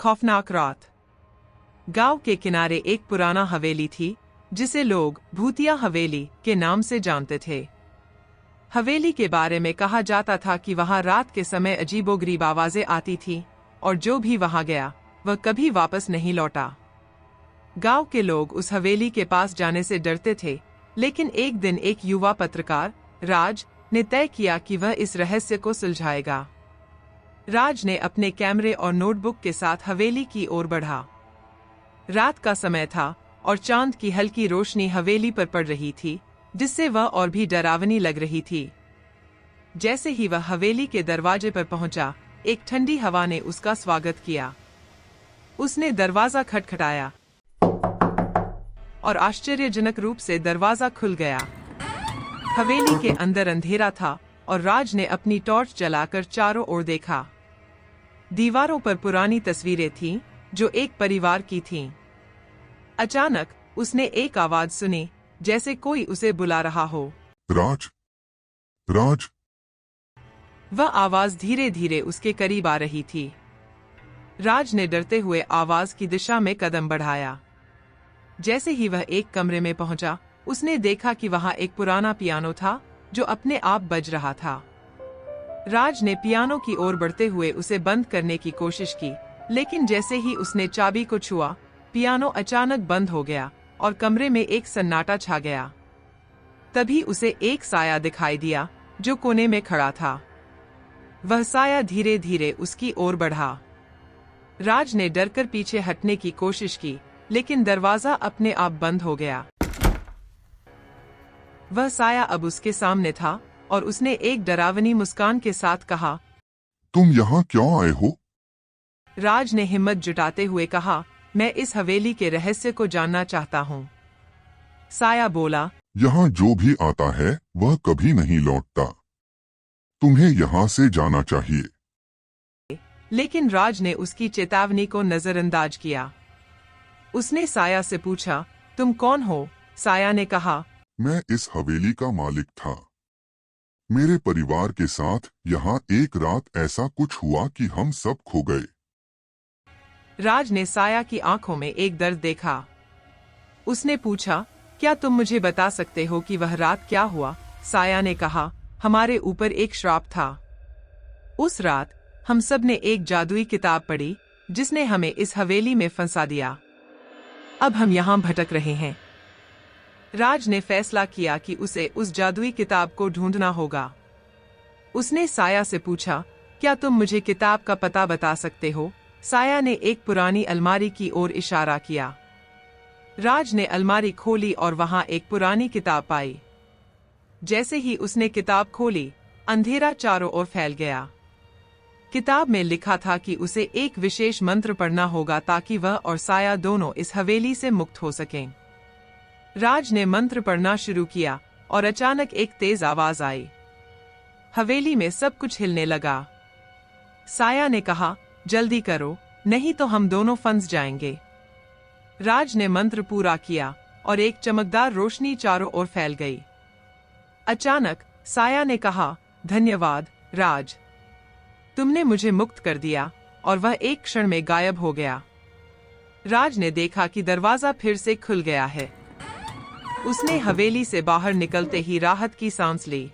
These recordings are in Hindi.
खौफनाक रात। गांव के किनारे एक पुराना हवेली थी जिसे लोग भूतिया हवेली के नाम से जानते थे। हवेली के बारे में कहा जाता था कि वहां रात के समय अजीबोगरीब आवाजें आती थीं और जो भी वहां गया वह कभी वापस नहीं लौटा। गांव के लोग उस हवेली के पास जाने से डरते थे, लेकिन एक दिन एक युवा पत्रकार राज ने तय किया कि वह इस रहस्य को सुलझाएगा। राज ने अपने कैमरे और नोटबुक के साथ हवेली की ओर बढ़ा। रात का समय था और चांद की हल्की रोशनी हवेली पर पड़ रही थी, जिससे वह और भी डरावनी लग रही थी। जैसे ही वह हवेली के दरवाजे पर पहुंचा, एक ठंडी हवा ने उसका स्वागत किया। उसने दरवाजा खटखटाया और आश्चर्यजनक रूप से दरवाजा खुल गया। हवेली के अंदर अंधेरा था और राज ने अपनी टॉर्च जलाकर चारों ओर देखा। दीवारों पर पुरानी तस्वीरें थीं जो एक परिवार की थीं। अचानक उसने एक आवाज सुनी, जैसे कोई उसे बुला रहा हो। राज, राज। वह आवाज धीरे धीरे उसके करीब आ रही थी। राज ने डरते हुए आवाज की दिशा में कदम बढ़ाया। जैसे ही वह एक कमरे में पहुंचा, उसने देखा कि वहां एक पुराना पियानो था जो अपने आप बज रहा था। राज ने पियानो की ओर बढ़ते हुए उसे बंद करने की कोशिश की, लेकिन जैसे ही उसने चाबी को छुआ, पियानो अचानक बंद हो गया और कमरे में एक सन्नाटा छा गया। तभी उसे एक साया दिखाई दिया जो कोने में खड़ा था। वह साया धीरे धीरे उसकी ओर बढ़ा। राज ने डरकर पीछे हटने की कोशिश की, लेकिन दरवाजा अपने आप बंद हो गया। वह साया अब उसके सामने था और उसने एक डरावनी मुस्कान के साथ कहा, तुम यहाँ क्यों आए हो? राज ने हिम्मत जुटाते हुए कहा, मैं इस हवेली के रहस्य को जानना चाहता हूँ। साया बोला, यहाँ जो भी आता है वह कभी नहीं लौटता। तुम्हें यहाँ से जाना चाहिए। लेकिन राज ने उसकी चेतावनी को नजरअंदाज किया। उसने साया से पूछा, तुम कौन हो? साया ने कहा, मैं इस हवेली का मालिक था। मेरे परिवार के साथ यहाँ एक रात ऐसा कुछ हुआ कि हम सब खो गए। राज ने साया की आंखों में एक दर्द देखा। उसने पूछा, क्या तुम मुझे बता सकते हो कि वह रात क्या हुआ? साया ने कहा, हमारे ऊपर एक श्राप था। उस रात हम सब ने एक जादुई किताब पढ़ी जिसने हमें इस हवेली में फंसा दिया। अब हम यहाँ भटक रहे हैं। राज ने फैसला किया कि उसे उस जादुई किताब को ढूंढना होगा। उसने साया से पूछा, क्या तुम मुझे किताब का पता बता सकते हो? साया ने एक पुरानी अलमारी की ओर इशारा किया। राज ने अलमारी खोली और वहां एक पुरानी किताब पाई। जैसे ही उसने किताब खोली, अंधेरा चारों ओर फैल गया। किताब में लिखा था कि उसे एक विशेष मंत्र पढ़ना होगा ताकि वह और साया दोनों इस हवेली से मुक्त हो सकें। राज ने मंत्र पढ़ना शुरू किया और अचानक एक तेज आवाज आई। हवेली में सब कुछ हिलने लगा। साया ने कहा, जल्दी करो, नहीं तो हम दोनों फंस जाएंगे। राज ने मंत्र पूरा किया और एक चमकदार रोशनी चारों ओर फैल गई। अचानक साया ने कहा, धन्यवाद राज, तुमने मुझे मुक्त कर दिया, और वह एक क्षण में गायब हो गया। राज ने देखा कि दरवाजा फिर से खुल गया है। उसने हवेली से बाहर निकलते ही राहत की सांस ली।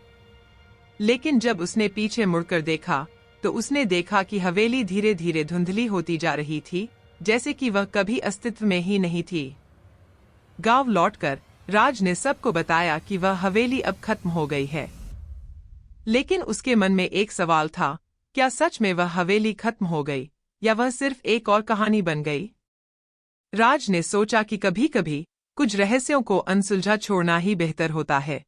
लेकिन जब उसने पीछे मुड़कर देखा तो उसने देखा कि हवेली धीरे धीरे धुंधली होती जा रही थी, जैसे कि वह कभी अस्तित्व में ही नहीं थी। गांव लौटकर राज ने सबको बताया कि वह हवेली अब खत्म हो गई है। लेकिन उसके मन में एक सवाल था, क्या सच में वह हवेली खत्म हो गई या वह सिर्फ एक और कहानी बन गई? राज ने सोचा कि कभी कभी कुछ रहस्यों को अनसुलझा छोड़ना ही बेहतर होता है।